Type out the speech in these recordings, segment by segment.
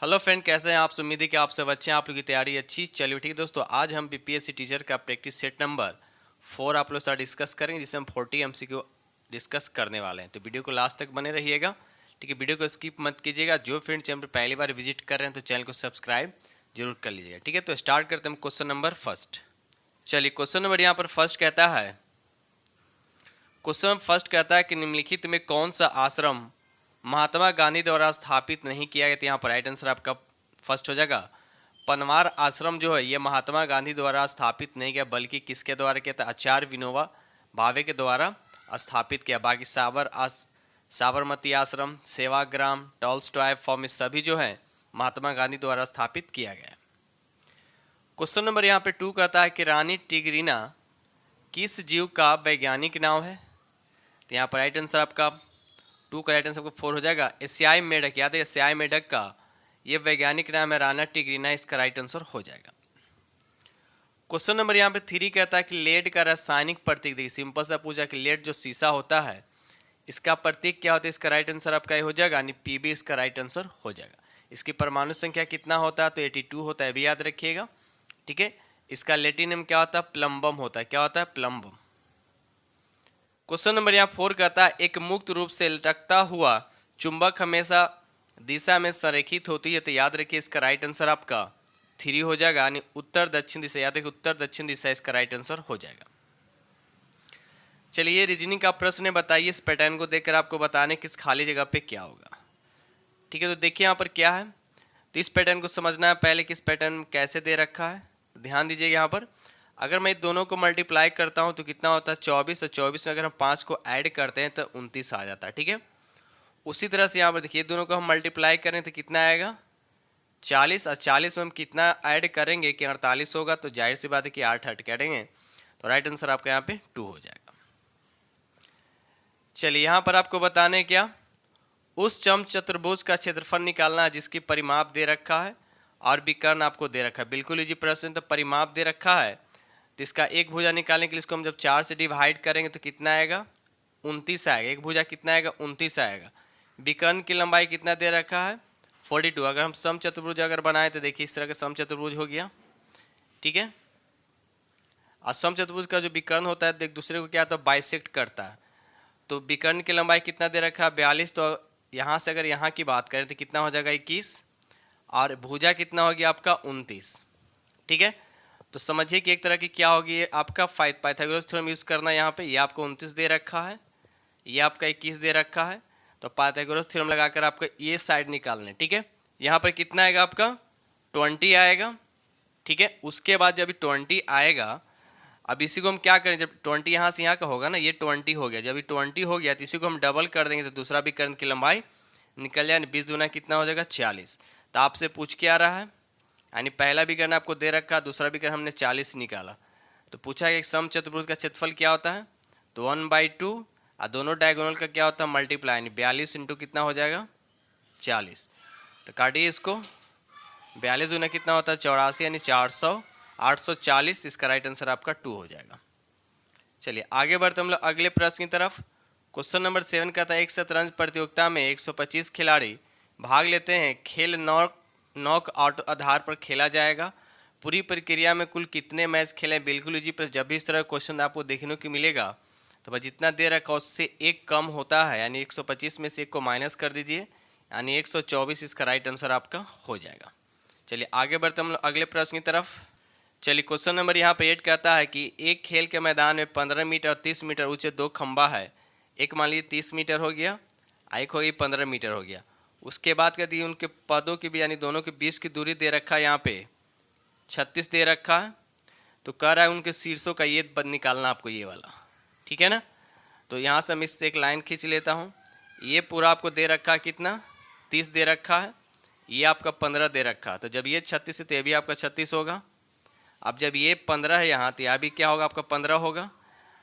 Hello friend, कैसे हैं आप? उम्मीद है कि आप सब अच्छे हैं, आप लोग की तैयारी अच्छी। चलिए ठीक है दोस्तों, आज हम बीपीएससी टीचर का प्रैक्टिस सेट नंबर 4 आप लोग साथ डिस्कस करेंगे, जिसमें हम 40 एमसीक्यू डिस्कस करने वाले हैं। तो वीडियो को लास्ट तक बने रहिएगा, ठीक है। वीडियो को स्किप मत कीजिएगा। जो फ्रेंड चैनल पर पहली बार विजिट कर रहे हैं तो चैनल को सब्सक्राइब जरूर कर लीजिएगा, ठीक है। तो स्टार्ट करते हैं क्वेश्चन नंबर फर्स्ट। चलिए क्वेश्चन नंबर यहाँ पर फर्स्ट कहता है, क्वेश्चन फर्स्ट कहता है कि निम्नलिखित में कौन सा आश्रम महात्मा गांधी द्वारा स्थापित नहीं किया गया। तो यहाँ पर राइट आंसर आपका फर्स्ट हो जाएगा पनवार आश्रम जो है ये महात्मा गांधी द्वारा स्थापित नहीं किया, बल्कि किसके द्वारा किया था? आचार्य विनोबा भावे के द्वारा स्थापित किया। बाकी साबरमती आश्रम, सेवाग्राम, टॉल्स्टॉय फॉर्म सभी जो है महात्मा गांधी द्वारा स्थापित किया गया। क्वेश्चन नंबर यहाँ पे 2 कहता है कि रानी टिग्रिना किस जीव का वैज्ञानिक नाम है। तो यहाँ पर राइट आंसर आपका 2 का राइट आंसर आपको 4 हो जाएगा एशियाई मेढक। याद है एशियाई मेढक का ये वैज्ञानिक नाम है राना टिग्रिना, इसका राइट आंसर हो जाएगा। क्वेश्चन नंबर यहाँ पे 3 कहता है कि लेड का रासायनिक प्रतीक। देखिए सिंपल सा पूछा कि लेड जो शीशा होता है इसका प्रतीक क्या होता है। इसका राइट आंसर आपका ये हो जाएगा, यानी पीबी इसका राइट आंसर हो जाएगा। इसकी परमाणु संख्या कितना होता है? तो 82 होता है, भी याद रखिएगा, ठीक है। इसका लैटिन नेम क्या होता है? प्लम्बम होता है। क्या होता है? प्लम्बम। क्वेश्चन नंबर यहाँ 4 कहता है एक मुक्त रूप से लटकता हुआ चुंबक हमेशा दिशा में संरेखित होती है। तो याद रखिए इसका राइट आंसर आपका 3 हो जाएगा, यानी उत्तर दक्षिण दिशा। याद रखिए उत्तर दक्षिण दिशा इसका राइट आंसर हो जाएगा। चलिए रीजनिंग का प्रश्न है, बताइए इस पैटर्न को देखकर आपको बताने किस खाली जगह पे क्या होगा, ठीक है। तो देखिए यहाँ पर क्या है, तो इस पैटर्न को समझना है पहले कि इस पैटर्न कैसे दे रखा है। ध्यान दीजिए यहाँ पर अगर मैं दोनों को मल्टीप्लाई करता हूँ तो कितना होता है? 24। और 24 में अगर हम 5 को ऐड करते हैं तो 29 आ जाता है, ठीक है। उसी तरह से यहाँ पर देखिए दोनों को हम मल्टीप्लाई करें तो कितना आएगा? 40। और 40 में हम कितना ऐड करेंगे कि 48 होगा, तो जाहिर सी बात है कि 8 हट करेंगे, तो राइट आंसर आपका यहाँ पे 2 हो जाएगा। चलिए यहाँ पर आपको बताने क्या, उस चतुर्भुज का क्षेत्रफल निकालना है जिसकी परिमाप दे रखा है और विकर्ण आपको दे रखा है। बिल्कुल इजी प्रश्न। तो परिमाप दे रखा है तो इसका एक भुजा निकालने के लिए इसको हम जब 4 से डिवाइड करेंगे तो कितना आएगा? 29 आएगा। एक भुजा कितना आएगा? 29 आएगा। विकर्ण की लंबाई कितना दे रखा है? 42। अगर हम सम चतुर्भुज अगर बनाए तो देखिए इस तरह का सम चतुर्भुज हो गया, ठीक है। और सम चतुर्भुज का जो विकर्ण होता है एक दूसरे को क्या होता है? बाइसेक्ट करता है। तो विकर्ण की लंबाई कितना दे रखा है? 42। तो यहाँ से अगर यहाँ की बात करें तो कितना हो जाएगा? 21। और भुजा कितना हो गया आपका? 29, ठीक है। तो समझिए कि एक तरह की क्या होगी, ये आपका पाइथागोरस थ्योरम यूज करना है यहाँ पे। ये आपको 29 दे रखा है, ये आपका 21 दे रखा है, तो पाइथागोरस थ्योरम लगाकर आपको ये साइड निकालना है, ठीक है। यहाँ पर कितना आएगा आपका? 20 आएगा, ठीक है। उसके बाद जब 20 आएगा, अब इसी को हम क्या करें, जब 20 यहाँ से यहाँ का होगा ना, ये 20 हो गया। जब ये 20 हो गया तो इसी को हम डबल कर देंगे तो दूसरा विकर्ण की लंबाई निकल जाए। 20 दूना कितना हो जाएगा? 40। तो आपसे पूछ के आ रहा है, यानी पहला विकर्ण आपको दे रखा, दूसरा विकर्ण हमने 40 निकाला। तो पूछा कि सम चतुर्भुज का क्षेत्रफल क्या होता है? तो 1/2 और दोनों डायगोनल का क्या होता है? मल्टीप्लाई, यानी 42 इंटू कितना हो जाएगा? 40। तो काटिए इसको, 42 दूना कितना होता है? 84, यानी 400, 840। इसका राइट आंसर आपका 2 हो जाएगा। चलिए आगे बढ़ते हम लोग अगले प्रश्न की तरफ। क्वेश्चन नंबर 7 कहता है एक शतरंज प्रतियोगिता में 125 खिलाड़ी भाग लेते हैं। खेल नॉक आउट आधार पर खेला जाएगा। पूरी प्रक्रिया में कुल कितने मैच खेले? बिल्कुल इजी प्रश्न। जब भी इस तरह का क्वेश्चन आपको देखने को मिलेगा तो बस जितना दे रखा उससे एक कम होता है, यानी 125 में से एक को माइनस कर दीजिए, यानी 124। इसका राइट आंसर आपका हो जाएगा। चलिए आगे बढ़ते हम लोग अगले प्रश्न की तरफ। चलिए क्वेश्चन नंबर यहाँ पे 8 कहता है कि एक खेल के मैदान में 15 मीटर और 30 मीटर ऊंचे 2 खंबा है। एक मान लीजिए 30 मीटर हो गया, एक हो गई 15 मीटर हो गया। उसके बाद कहती है उनके पदों की भी, यानी दोनों के बीच की दूरी दे रखा है यहाँ पे 36 दे रखा है। तो कह रहा है उनके शीर्षों का ये पद निकालना आपको, ये वाला, ठीक है ना। तो यहाँ से मैं इससे एक लाइन खींच लेता हूँ। ये पूरा आपको दे रखा है कितना? 30 दे रखा है, ये आपका 15 दे रखा है। तो जब ये 36 है तो ये भी आपका 36 होगा। अब जब ये 15 है यहाँ तो यहाँ भी क्या होगा? आपका 15 होगा।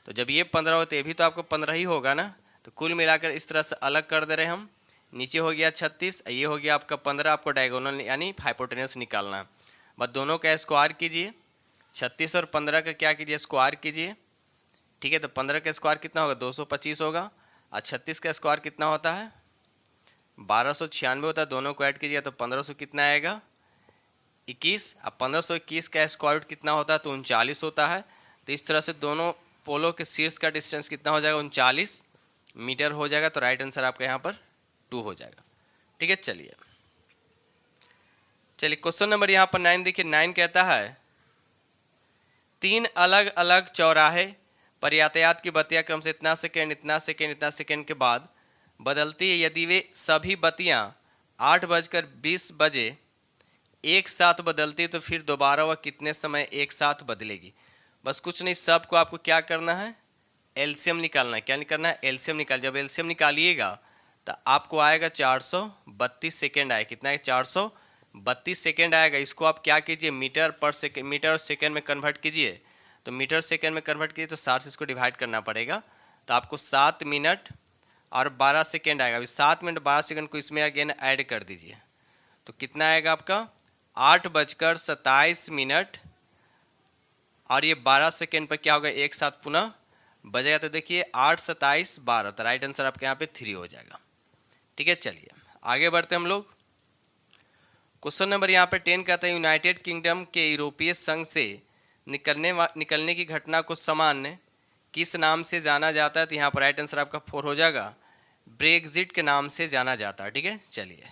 तो जब ये 15 हो तो ये भी तो आपका 15 ही होगा ना। तो कुल मिलाकर इस तरह से अलग कर दे रहे हम। नीचे हो गया 36, ये हो गया आपका 15। आपको डायगोनल यानी हाइपोटेनस निकालना है। बस दोनों का स्क्वायर कीजिए, 36 और 15 का क्या कीजिए? स्क्वायर कीजिए, ठीक है। तो 15 का स्क्वायर कितना होगा? 225 होगा। और 36 का स्क्वायर कितना होता है? 1296 होता है, दोनों को ऐड कीजिए तो 1500 कितना आएगा 21। अब 1521 का स्क्वायर रूट कितना होता है तो 39 होता है। तो इस तरह से दोनों पोलों के शीर्ष का डिस्टेंस कितना हो जाएगा 39 मीटर हो जाएगा। तो राइट आंसर आपका यहाँ पर 2 हो जाएगा। ठीक है, चलिए क्वेश्चन नंबर यहाँ पर 9 देखिए। 9 कहता है 3 अलग अलग चौराहे पर यातायात की बत्तियां क्रम से इतना सेकेंड इतना सेकेंड इतना सेकेंड के बाद बदलती है। यदि वे सभी बत्तियां 8:20 बजे एक साथ बदलती है तो फिर दोबारा वह कितने समय एक साथ बदलेगी। बस कुछ नहीं, सबको आपको क्या करना है एलसीएम निकालना है। क्या निकालना है एलसीएम निकाल। जब एलसीएम निकालिएगा तो आपको आएगा 432 सेकेंड आएगा। कितना है 432 सेकेंड आएगा। इसको आप क्या कीजिए मीटर पर सेकेंड, मीटर और सेकेंड में कन्वर्ट कीजिए। तो मीटर सेकेंड में कन्वर्ट कीजिए तो 60 से इसको डिवाइड करना पड़ेगा। तो आपको 7 मिनट और 12 सेकेंड आएगा। अभी 7 मिनट 12 सेकेंड को इसमें अगेन ऐड कर दीजिए तो कितना आएगा आपका 8:27 और ये 12 सेकेंड पर क्या होगा एक साथ पुनः बजेगा। तो देखिए 8 27 12, तो राइट आंसर आपके यहाँ पे 3 हो जाएगा। ठीक है, चलिए आगे बढ़ते हम लोग। क्वेश्चन नंबर यहाँ पे 10 कहता है यूनाइटेड किंगडम के यूरोपीय संघ से निकलने की घटना को सामान्य किस नाम से जाना जाता है। तो यहाँ पर राइट आंसर आपका 4 हो जाएगा, ब्रेग्जिट के नाम से जाना जाता है। ठीक है, चलिए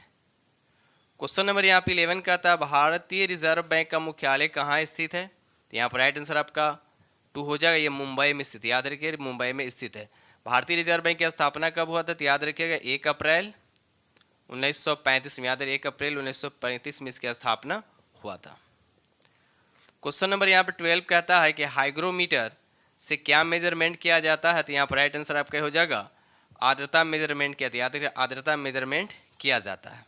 क्वेश्चन नंबर यहाँ पे 11 कहता है भारतीय रिजर्व बैंक का मुख्यालय कहाँ स्थित है। तो यहाँ पर राइट आंसर आपका 2 हो जाएगा। ये मुंबई में स्थित, याद रखिए मुंबई में स्थित है। भारतीय रिजर्व बैंक की स्थापना कब हुआ था तो याद रखिएगा 1 अप्रैल 1935 में। याद रखिए 1 अप्रैल 1935 में इसकी स्थापना हुआ था। क्वेश्चन नंबर यहाँ पर 12 कहता है कि हाइग्रोमीटर से क्या मेजरमेंट किया जाता है। तो यहाँ पर राइट आंसर आपका हो जाएगा आर्द्रता मेजरमेंट किया। याद रखिए आर्द्रता मेजरमेंट किया जाता है।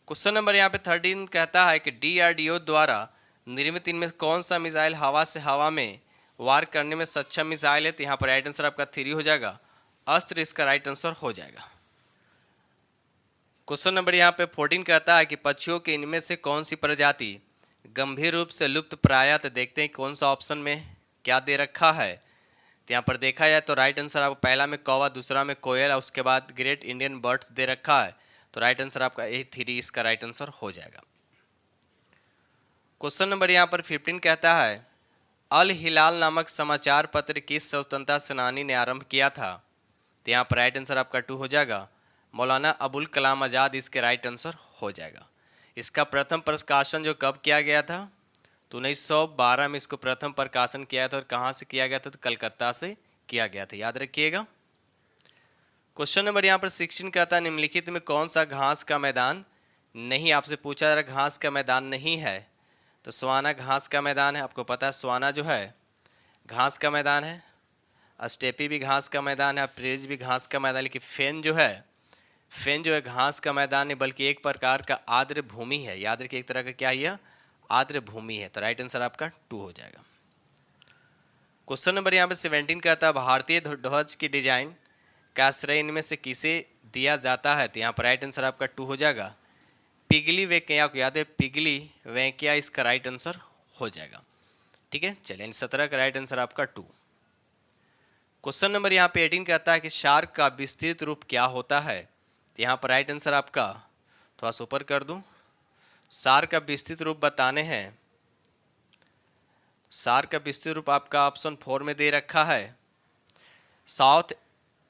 क्वेश्चन नंबर यहाँ पे 13 कहता है कि DRDO द्वारा निर्मित इनमें कौन सा मिसाइल हवा से हवा में वार करने में सक्षम मिसाइल है। तो यहाँ पर राइट आंसर आपका 3 हो जाएगा, अस्त्र इसका राइट आंसर हो जाएगा। क्वेश्चन नंबर यहाँ पे 14 कहता है कि पक्षियों के इनमें से कौन सी प्रजाति गंभीर रूप से लुप्त प्रायः। तो देखते हैं कौन सा ऑप्शन में क्या दे रखा है। तो यहाँ पर देखा जाए तो राइट आंसर आपको पहला में कौवा, दूसरा में कोयल और उसके बाद ग्रेट इंडियन बर्ड्स दे रखा है। तो राइट आंसर आपका A3 इसका राइट आंसर हो जाएगा। क्वेश्चन नंबर यहाँ पर 15 कहता है अल हिलाल नामक समाचार पत्र किस स्वतंत्रता सेनानी ने आरंभ किया था। तो यहाँ पर राइट आंसर आपका 2 हो जाएगा, मौलाना अबुल कलाम आज़ाद इसके राइट आंसर हो जाएगा। इसका प्रथम प्रकाशन जो कब किया गया था तो 1912 में इसको प्रथम प्रकाशन किया था। और कहाँ से किया गया था तो कलकत्ता से किया गया था, याद रखिएगा। क्वेश्चन नंबर यहाँ पर 16 कहता है निम्नलिखित में कौन सा घास का मैदान नहीं, आपसे पूछा जा रहा घास का मैदान नहीं है। तो स्वाना घास का मैदान है। आपको पता है स्वाना जो है घास का मैदान है, स्टेपी भी घास का मैदान है, प्रेज भी घास का मैदान। लेकिन फेन जो है घास का मैदान नहीं बल्कि एक प्रकार का आर्द्र भूमि है। याद रखिए एक तरह का क्या है आर्द्र भूमि है। तो राइट आंसर आपका 2 हो जाएगा। क्वेश्चन नंबर यहाँ पे 17 कहता है भारतीय ध्वज की डिजाइन का श्रेय इनमें से किसे दिया जाता है। तो यहाँ पर राइट आंसर आपका 2 हो जाएगा, पिगली वेंकैया को। याद है पिगली वेंकैया इसका राइट आंसर हो जाएगा। ठीक है, चलिए 17 का राइट आंसर आपका 2। क्वेश्चन नंबर यहाँ पे 18 कहता है कि शार्क का विस्तृत रूप क्या होता है। तो यहाँ पर राइट आंसर आपका थोड़ा सा ऊपर कर दूं, शार्क का विस्तृत रूप बताने हैं। शार्क का विस्तृत रूप आपका ऑप्शन 4 में दे रखा है, south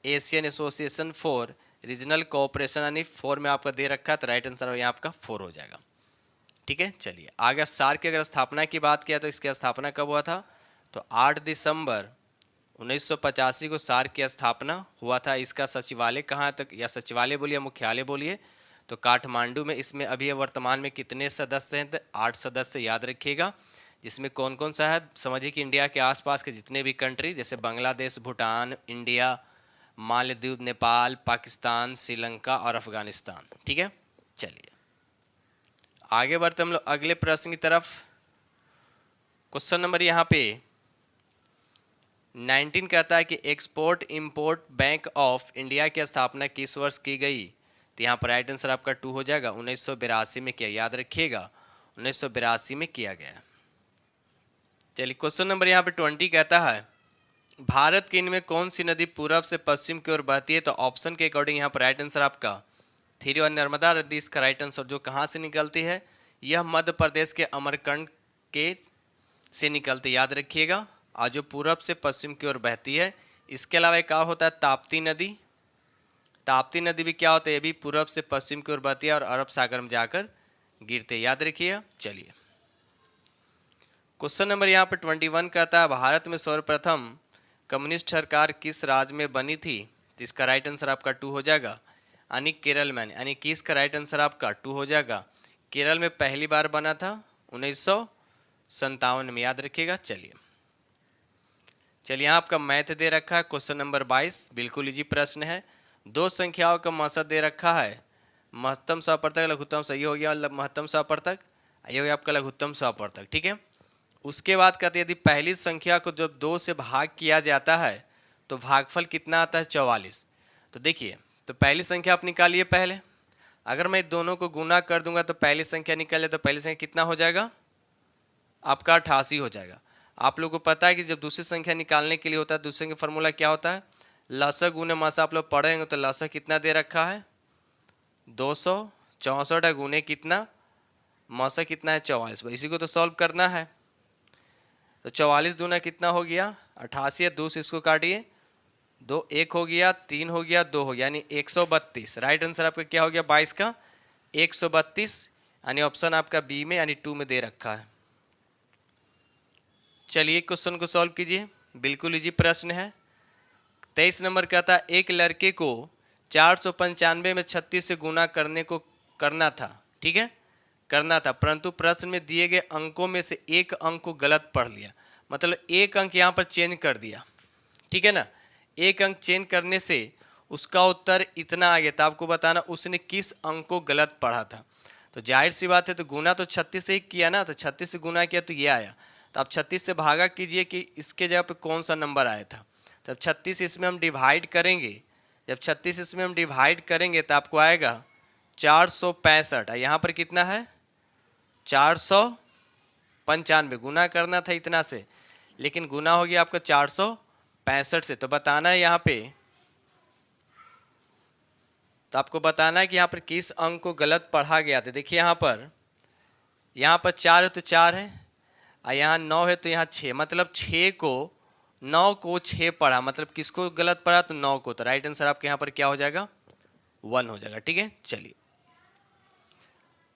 Asian association for regional cooperation, यानी 4 में आपका दे रखा है। तो राइट आंसर यहाँ आपका 4 हो जाएगा। ठीक है, चलिए आगे सार्क की अगर स्थापना की बात किया तो इसकी स्थापना कब हुआ था तो 8 दिसंबर 1985 को सार्क की स्थापना हुआ था। इसका सचिवालय कहाँ तक, या सचिवालय बोलिए मुख्यालय बोलिए तो काठमांडू में। इसमें अभी वर्तमान में कितने सदस्य हैं तो 8 सदस्य, याद रखिएगा। जिसमें कौन कौन सा है समझिए कि इंडिया के आसपास के जितने भी कंट्री जैसे बांग्लादेश, भूटान, इंडिया, मालदीव, नेपाल, पाकिस्तान, श्रीलंका और अफगानिस्तान। ठीक है, चलिए आगे बढ़ते हम लोग अगले प्रश्न की तरफ। क्वेश्चन नंबर यहाँ पे 19 कहता है कि export import bank of India की स्थापना किस वर्ष की गई। तो यहाँ पर राइट आंसर आपका 2 हो जाएगा, 1982 में किया। याद रखिएगा 1982 में किया गया। चलिए क्वेश्चन नंबर यहाँ पे 20 कहता है भारत के इनमें कौन सी नदी पूरब से पश्चिम की ओर बहती है? तो ऑप्शन के अकॉर्डिंग यहाँ पर राइट आंसर आपका थ्री और नर्मदा नदी इसका राइट आंसर। जो कहाँ से निकलती है? यह मध्य प्रदेश के अमरकंटक के से निकलती, याद रखिएगा। और जो पूरब से पश्चिम की ओर बहती है। इसके अलावा एक और होता है ताप्ती नदी। ताप्ती नदी भी क्या होता है? ये भी पूरब से पश्चिम की ओर बहती है और अरब सागर में जाकर गिरते, याद रखिएगा। चलिए क्वेश्चन नंबर यहाँ पर 21 कहता है भारत में सर्वप्रथम कम्युनिस्ट सरकार किस राज्य में बनी थी? तो इसका राइट आंसर आपका 2 हो जाएगा, यानी केरल में। यानी कि इसका राइट आंसर आपका 2 हो जाएगा। केरल में पहली बार बना था 1957 में, याद रखिएगा। चलिए यहाँ आपका मैथ दे रखा है क्वेश्चन नंबर 22, बिल्कुल इजी प्रश्न है। दो संख्याओं का मसद दे रखा है, महत्तम सवर्तक लघुत्तम, सही हो गया महत्तम सवर्तक, ये हो गया आपका लघुत्तम सवर्तक, ठीक है। उसके बाद कहते हैं यदि पहली संख्या को जब 2 से भाग किया जाता है तो भागफल कितना आता है? 44। तो देखिए, तो पहली संख्या आप निकालिए पहले। अगर मैं दोनों को गुना कर दूंगा तो पहली संख्या निकले, तो पहली संख्या कितना हो जाएगा? आपका 88 हो जाएगा। आप लोगों को पता है कि जब दूसरी संख्या निकालने के लिए होता है, दूसरे का फॉर्मूला क्या होता है? लसा गुने मसा। आप लोग पढ़ेंगे तो लसा कितना दे रखा है? 264 गुने कितना? मसा कितना है? 44। इसी को तो सॉल्व करना है। तो 44 दूना कितना हो गया? 88। 2 से इसको काटिए, 2 1 हो गया, 3 हो गया, 2 हो गया, यानी 132। राइट आंसर आपका क्या हो गया? 22 का 132, यानी ऑप्शन आपका बी में यानी 2 में दे रखा है। चलिए क्वेश्चन को सॉल्व कीजिए, बिल्कुल इजी प्रश्न है। 23 नंबर कहता है एक लड़के को 495 में 36 से गुना करना था, ठीक है, करना था, परंतु प्रश्न में दिए गए अंकों में से एक अंक को गलत पढ़ लिया। मतलब एक अंक यहाँ पर चेंज कर दिया, ठीक है ना। एक अंक चेंज करने से उसका उत्तर इतना आ गया, तो आपको बताना उसने किस अंक को गलत पढ़ा था। तो जाहिर सी बात है, तो गुना तो 36 से ही किया ना, तो 36 से गुना किया तो ये आया। तो आप 36 से भागा कीजिए कि इसके जगह पे कौन सा नंबर आया था। जब 36 इसमें हम डिवाइड करेंगे, जब 36 इसमें हम डिवाइड करेंगे तो आपको आएगा 465। यहाँ पर कितना है? 495। गुना करना था इतना से, लेकिन गुना हो गया आपका 465 से। तो बताना है यहाँ पे, तो आपको बताना है कि यहाँ पर किस अंक को गलत पढ़ा गया था। देखिए यहाँ पर 4 है तो 4 है, और यहाँ 9 है तो यहाँ 6, मतलब 9 को 6 पढ़ा, मतलब किसको गलत पढ़ा? तो 9 को। तो राइट आंसर आपके यहाँ पर क्या हो जाएगा? 1 हो जाएगा, ठीक है।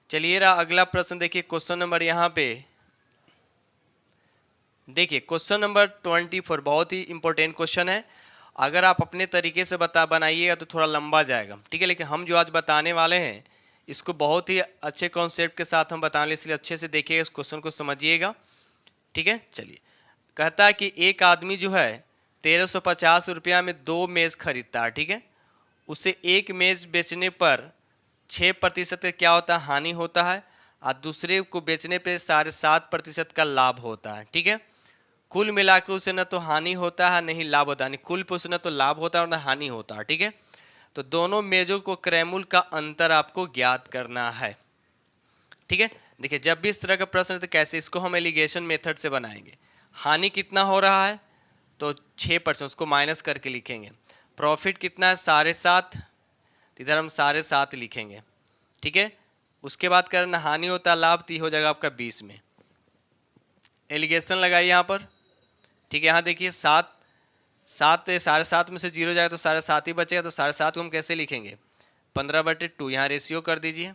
चलिए रहा अगला प्रश्न। देखिए क्वेश्चन नंबर यहाँ पे, देखिए क्वेश्चन नंबर 24 बहुत ही इंपॉर्टेंट क्वेश्चन है। अगर आप अपने तरीके से बनाइएगा तो थोड़ा लंबा जाएगा, ठीक है, लेकिन हम जो आज बताने वाले हैं इसको बहुत ही अच्छे कॉन्सेप्ट के साथ हम बताने, इसलिए अच्छे से देखिएगा, इस क्वेश्चन को समझिएगा, ठीक है। चलिए, कहता है कि एक आदमी जो है 1350 रुपया में 2 मेज खरीदता है, ठीक है। उसे एक मेज बेचने पर 6% का क्या होता है? हानि होता है, और दूसरे को बेचने पे 7.5% का लाभ होता है, ठीक है। कुल मिलाकर उसे न तो हानि होता है नहीं लाभ होता है, कुल पे उसे न तो लाभ होता है और न हानि होता है, ठीक है। तो दोनों मेजों को क्रयमूल्य का अंतर आपको ज्ञात करना है, ठीक है। देखिए जब भी इस तरह का प्रश्न है तो कैसे इसको हम एलिगेशन मेथड से बनाएंगे। हानि कितना हो रहा है? तो 6%, उसको माइनस करके लिखेंगे। प्रॉफिट कितना है? 7.5, इधर हम 7.5 लिखेंगे, ठीक है। उसके बाद करना हानि होता है लाभ, तो हो जाएगा आपका 20 में। एलिगेशन लगाइए यहाँ पर, ठीक है। यहाँ देखिए 7 7.5 में से 0 जाएगा तो 7.5 ही बचेगा, तो 7.5 को हम कैसे लिखेंगे? 15/2। यहाँ रेशियो कर दीजिए।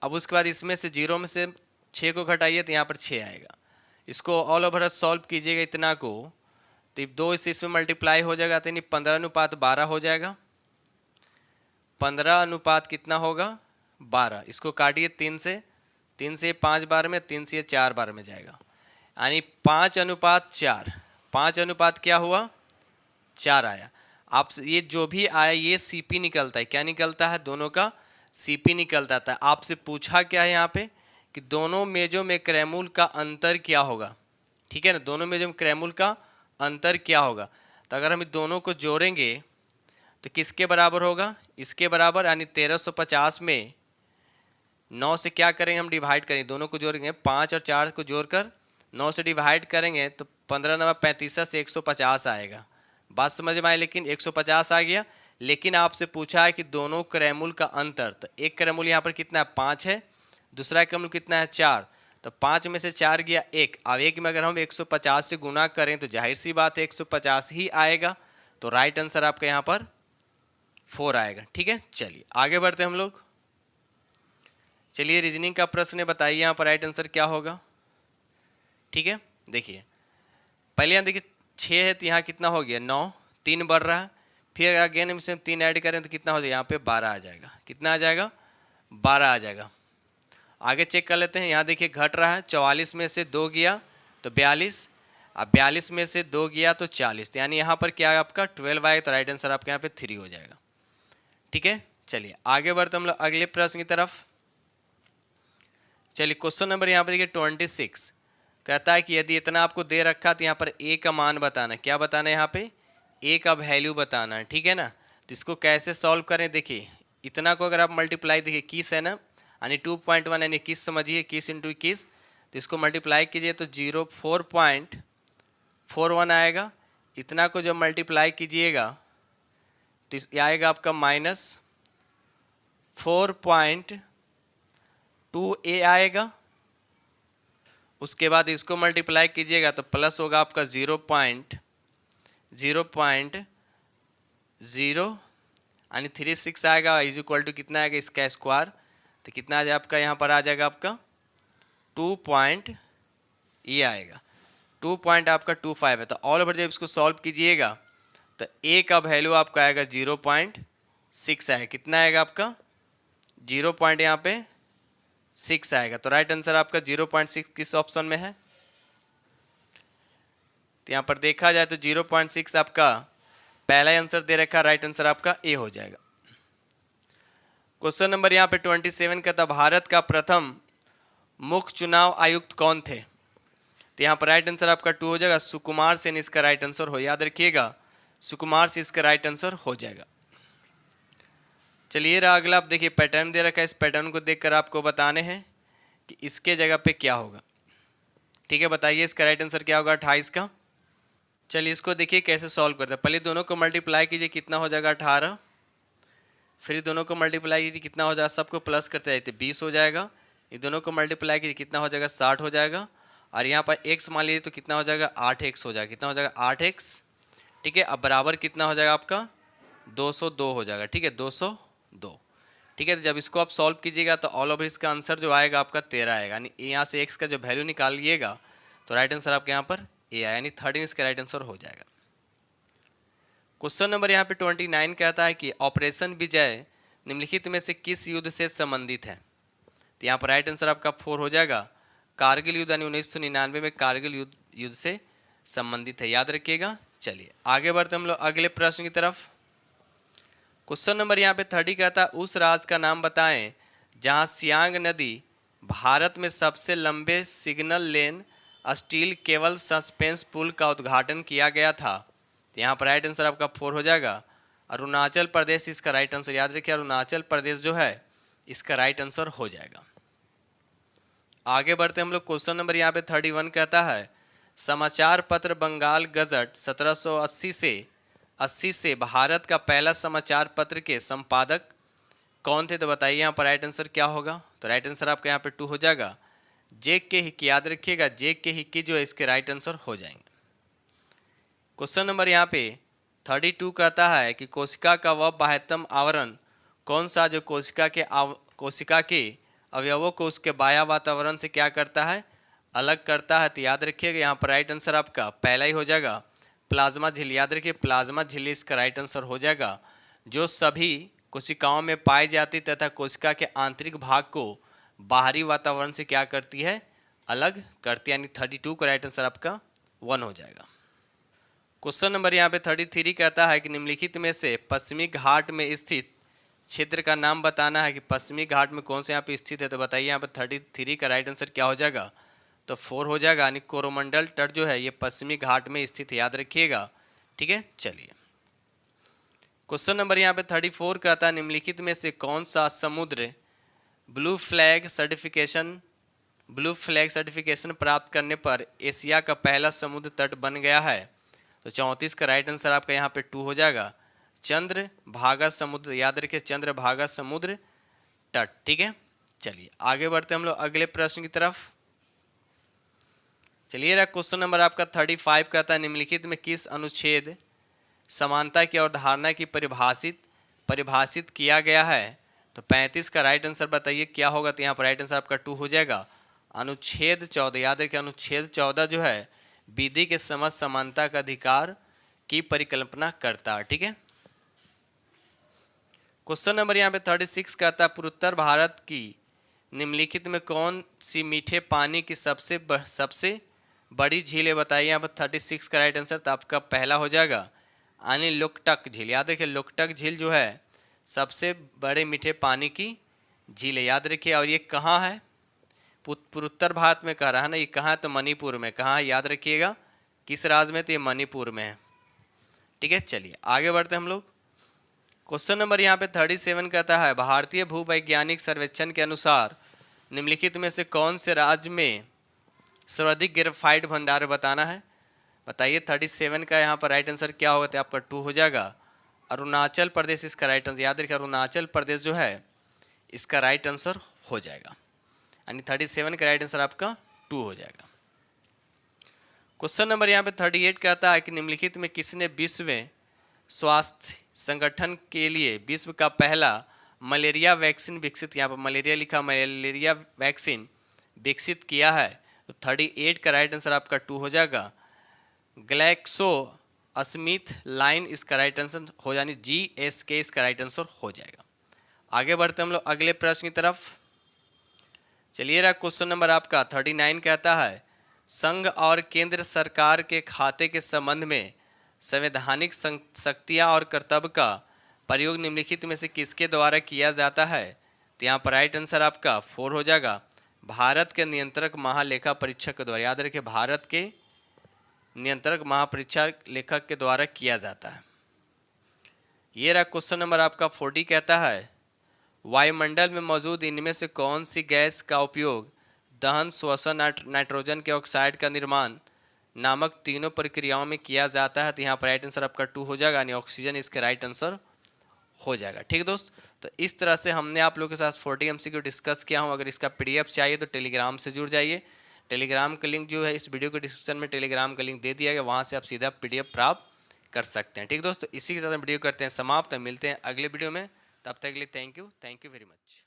अब उसके बाद इसमें से 0 में से 6 को घटाइए तो यहाँ पर 6 आएगा। इसको ऑल ओवर सॉल्व कीजिएगा इतना को, तो 2 से इसमें मल्टीप्लाई हो जाएगा, तो 15:12 हो जाएगा। 15 कितना होगा? 12। इसको काटिए 3 से 5 बार में, 3 से 4 बार में जाएगा, यानी 5:4। 5 क्या हुआ? 4 आया। आप ये जो भी आया ये सीपी निकलता है। क्या निकलता है? दोनों का सीपी निकलता था। आपसे पूछा क्या है यहाँ पे कि दोनों मेजों में क्रयमूल्य का अंतर क्या होगा, ठीक है ना। दोनों मेजों में क्रयमूल्य का अंतर क्या होगा? तो अगर हम दोनों को जोड़ेंगे तो किसके बराबर होगा? इसके बराबर, यानी 1350 में 9 से क्या करेंगे हम? डिवाइड करेंगे। दोनों को जोड़ेंगे, 5 और 4 को जोड़कर 9 से डिवाइड करेंगे तो 15 नवा 35 से 150 आएगा। बात समझ में आई? लेकिन 150 आ गया, लेकिन आपसे पूछा है कि दोनों क्रैमूल का अंतर। तो एक क्रैमूल यहाँ पर कितना है? 5 है, दूसरा क्रैमूल कितना है? 4। तो 5 में से 4 गया 1। अब 1 में अगर हम 150 से गुना करें तो जाहिर सी बात है 150 ही आएगा। तो राइट आंसर आपका यहाँ पर 4 आएगा। ठीक है, चलिए आगे बढ़ते हैं हम लोग। चलिए रीजनिंग का प्रश्न है, बताइए यहाँ पर राइट आंसर क्या होगा। ठीक है, देखिए पहले यहाँ देखिए 6 है तो यहाँ कितना हो गया? 9, 3 बढ़ रहा है, फिर अगेन हम इसमें 3 ऐड करें तो कितना हो जाएगा? यहाँ पे 12 आ जाएगा। कितना आ जाएगा? 12 आ जाएगा। आगे चेक कर लेते हैं, यहाँ देखिए घट रहा है, 44 में से 2 गया तो 42, अब 42 में से 2 गया तो 40, तो यानी यहाँ पर क्या है आपका 12 आएगा। तो राइट आंसर आपके यहाँ पे 3 हो जाएगा। ठीक है, चलिए आगे बढ़ते हम लोग अगले प्रश्न की तरफ। चलिए क्वेश्चन नंबर यहाँ पर देखिए 26 कहता है कि यदि इतना आपको दे रखा तो यहाँ पर ए का मान बताना। क्या बताना है? यहाँ पे ए का वैल्यू बताना है। ठीक है ना, तो इसको कैसे सॉल्व करें? देखिए इतना को अगर आप मल्टीप्लाई, देखिए 21 है ना, यानी 2.1 यानी 21 समझिए, 21 इंटू 21, तो इसको मल्टीप्लाई कीजिए तो 04.41 आएगा। इतना को जब मल्टीप्लाई कीजिएगा तो ये आएगा आपका -4.2a आएगा। उसके बाद इसको मल्टीप्लाई कीजिएगा तो प्लस होगा आपका 0.0 यानी 36 आएगा, इज इक्वल टू कितना आएगा? इसका स्क्वायर, तो कितना आ जाएगा आपका? यहाँ पर आ जाएगा आपका 2 ये आएगा 2.25 है। तो ऑल ओवर जब इसको सॉल्व कीजिएगा तो ए का वैल्यू आपका आएगा 0.6 आएगा। कितना आएगा आपका? 0. यहाँ पे 6 आएगा। तो राइट आंसर आपका 0.6 किस ऑप्शन में है? तो यहाँ पर देखा जाए तो 0.6 आपका पहला आंसर दे रखा, राइट आंसर आपका ए हो जाएगा। क्वेश्चन नंबर यहाँ पे 27 का था, भारत का प्रथम मुख्य चुनाव आयुक्त कौन थे? तो यहाँ पर राइट आंसर आपका 2 हो जाएगा। सुकुमार सेन इसका राइट आंसर हो, याद रखिएगा सुकुमार से इसका राइट आंसर हो जाएगा। चलिए रहा अगला, आप देखिए पैटर्न दे रखा है, इस पैटर्न को देखकर आपको बताने हैं कि इसके जगह पे क्या होगा। ठीक है, बताइए इसका राइट आंसर क्या होगा 28 का। चलिए इसको देखिए कैसे सॉल्व करते हैं। पहले दोनों को मल्टीप्लाई कीजिए, कितना हो जाएगा 18, फिर दोनों को मल्टीप्लाई कीजिए कितना हो जाएगा? सबको प्लस करते जाइए 20 हो जाएगा। ये दोनों को मल्टीप्लाई कीजिए कितना हो जाएगा? 60 हो जाएगा। और यहाँ पर x मान लीजिए तो कितना हो जाएगा? 8x हो जाएगा। कितना हो जाएगा? 8x। ठीक है, अब बराबर कितना हो जाएगा आपका? 202 हो जाएगा। ठीक है, 202। ठीक है, तो जब इसको आप सॉल्व कीजिएगा तो ऑल ओवर इसका आंसर जो आएगा आपका 13 आएगा, यानी यहाँ से x का जो वैल्यू निकालिएगा तो राइट आंसर आपके यहाँ पर ए आया, यानी 13 इसका राइट आंसर हो जाएगा। क्वेश्चन नंबर यहाँ पे 29 कहता है कि ऑपरेशन विजय निम्नलिखित में से किस युद्ध से संबंधित है? तो यहाँ पर राइट आंसर आपका 4 हो जाएगा। कारगिल युद्ध यानी 1999 में कारगिल युद्ध से संबंधित है, याद रखिएगा। चलिए आगे बढ़ते हम लोग अगले प्रश्न की तरफ। क्वेश्चन नंबर यहाँ पे 30 कहता है, उस राज्य का नाम बताएं जहाँ सियांग नदी भारत में सबसे लंबे सिग्नल लेन स्टील केबल सस्पेंस पुल का उद्घाटन किया गया था। तो यहाँ पर राइट आंसर आपका 4 हो जाएगा। अरुणाचल प्रदेश इसका राइट आंसर, याद रखिए अरुणाचल प्रदेश जो है इसका राइट आंसर हो जाएगा। आगे बढ़ते हम लोग। क्वेश्चन नंबर यहाँ पे 31 कहता है, समाचार पत्र बंगाल गजट 1780 से भारत का पहला समाचार पत्र के संपादक कौन थे? तो बताइए यहाँ पर राइट आंसर क्या होगा? तो राइट आंसर आपका यहाँ पे 2 हो जाएगा। जे.के. हिक्की, याद रखिएगा जे.के. हिक्की जो है इसके राइट आंसर हो जाएंगे। क्वेश्चन नंबर यहाँ पे 32 कहता है कि कोशिका का वह बाह्यतम आवरण कौन सा जो कोशिका के अवयवों को उसके बाह्य वातावरण से क्या करता है? अलग करता है। तो याद रखिएगा यहाँ पर राइट आंसर आपका पहला ही हो जाएगा, प्लाज्मा झिल्ली। याद रखिए प्लाज्मा झिल्ली इसका राइट आंसर हो जाएगा, जो सभी कोशिकाओं में पाई जाती तथा कोशिका के आंतरिक भाग को बाहरी वातावरण से क्या करती है? अलग करती है, यानी 32 का राइट आंसर आपका 1 हो जाएगा। क्वेश्चन नंबर यहाँ पे 33 कहता है कि निम्नलिखित में से पश्चिमी घाट में स्थित क्षेत्र का नाम बताना है कि पश्चिमी घाट में कौन से यहाँ पे स्थित है। तो बताइए यहाँ पे 33 का राइट आंसर क्या हो जाएगा? तो 4 हो जाएगा, यानी कोरोमंडल तट जो है ये पश्चिमी घाट में स्थित है, याद रखिएगा। ठीक है, चलिए क्वेश्चन नंबर यहाँ पे 34 कहता है, निम्नलिखित में से कौन सा समुद्र blue flag certification blue flag certification प्राप्त करने पर एशिया का पहला समुद्र तट बन गया है? तो 34 का राइट आंसर आपका यहाँ पे 2 हो जाएगा। चंद्रभागा समुद्र, याद रखिए चंद्रभागा समुद्र तट। ठीक है, चलिए आगे बढ़ते हम लोग अगले प्रश्न की तरफ। चलिए रहा क्वेश्चन नंबर आपका 35 कहता है निम्नलिखित में किस अनुच्छेद समानता की अवधारणा की परिभाषित किया गया है? तो 35 का राइट आंसर बताइए क्या होगा? तो यहाँ पर राइट आंसर आपका 2 हो जाएगा। अनुच्छेद 14, याद रखिए अनुच्छेद 14 जो है विधि के समझ समानता का अधिकार की परिकल्पना करता है। ठीक है, क्वेश्चन नंबर यहाँ पे 36 कहता है पूर्वोत्तर भारत की निम्नलिखित में कौन सी मीठे पानी की सबसे बड़ी झील है? बताइए यहाँ पर 36 का राइट आंसर तो आपका पहला हो जाएगा यानी लोकटक झील। याद रखिए लोकटक झील जो है सबसे बड़े मीठे पानी की झील है, याद रखिए। और ये कहाँ है? पूर्वोत्तर भारत में कह रहा है ना, ये कहाँ है? तो मणिपुर में। कहाँ है याद रखिएगा, किस राज्य में? तो ये मणिपुर में है। ठीक है, चलिए आगे बढ़ते हैं हम लोग। क्वेश्चन नंबर यहाँ पे 37 कहता है भारतीय भूवैज्ञानिक सर्वेक्षण के अनुसार निम्नलिखित में से कौन से राज्य में सर्वाधिक ग्रेफाइट भंडार बताना है? बताइए 37 का यहाँ पर राइट आंसर क्या होगा? तो आपका 2 हो जाएगा। अरुणाचल प्रदेश इसका राइट आंसर, याद रखिए अरुणाचल प्रदेश जो है इसका राइट आंसर हो जाएगा, यानी 37 का राइट आंसर आपका 2 हो जाएगा। क्वेश्चन नंबर यहाँ पे 38 कहता है कि निम्नलिखित में किसने विश्व स्वास्थ्य संगठन के लिए विश्व का पहला मलेरिया वैक्सीन विकसित, यहाँ पर मलेरिया लिखा, मलेरिया वैक्सीन विकसित किया है? तो 38 का राइट आंसर आपका 2 हो जाएगा। ग्लैक्सो स्मिथ लाइन इसका राइट आंसर हो, यानी GSK इसका राइट आंसर हो जाएगा। आगे बढ़ते हम लोग अगले प्रश्न की तरफ। चलिए रहा क्वेश्चन नंबर आपका 39 कहता है संघ और केंद्र सरकार के खाते के संबंध में संवैधानिक शक्तियां और कर्तव्य का प्रयोग निम्नलिखित में से किसके द्वारा किया जाता है? तो यहाँ पर राइट आंसर आपका 4 हो जाएगा। भारत के नियंत्रक महालेखा परीक्षक के द्वारा, याद रखिए भारत के नियंत्रक महापरीक्षा लेखक के द्वारा किया जाता है। ये रहा क्वेश्चन नंबर आपका 40 कहता है वायुमंडल में मौजूद इनमें से कौन सी गैस का उपयोग दहन, श्वसन, नाइट्रोजन के ऑक्साइड का निर्माण नामक तीनों प्रक्रियाओं में किया जाता है? तो यहाँ पर राइट आंसर आपका 2 हो जाएगा, यानी ऑक्सीजन इसके राइट आंसर हो जाएगा। ठीक है दोस्त, तो इस तरह से हमने आप लोगों के साथ 40 MCQ डिस्कस किया हूँ। अगर इसका PDF चाहिए तो टेलीग्राम से जुड़ जाइए। टेलीग्राम का लिंक जो है इस वीडियो के डिस्क्रिप्शन में टेलीग्राम का लिंक दे दिया गया, वहाँ से आप सीधा PDF प्राप्त कर सकते हैं। ठीक है दोस्तों, इसी के साथ हम वीडियो करते हैं समाप्त। मिलते हैं अगले वीडियो में, तब तक के लिए थैंक यू वेरी मच।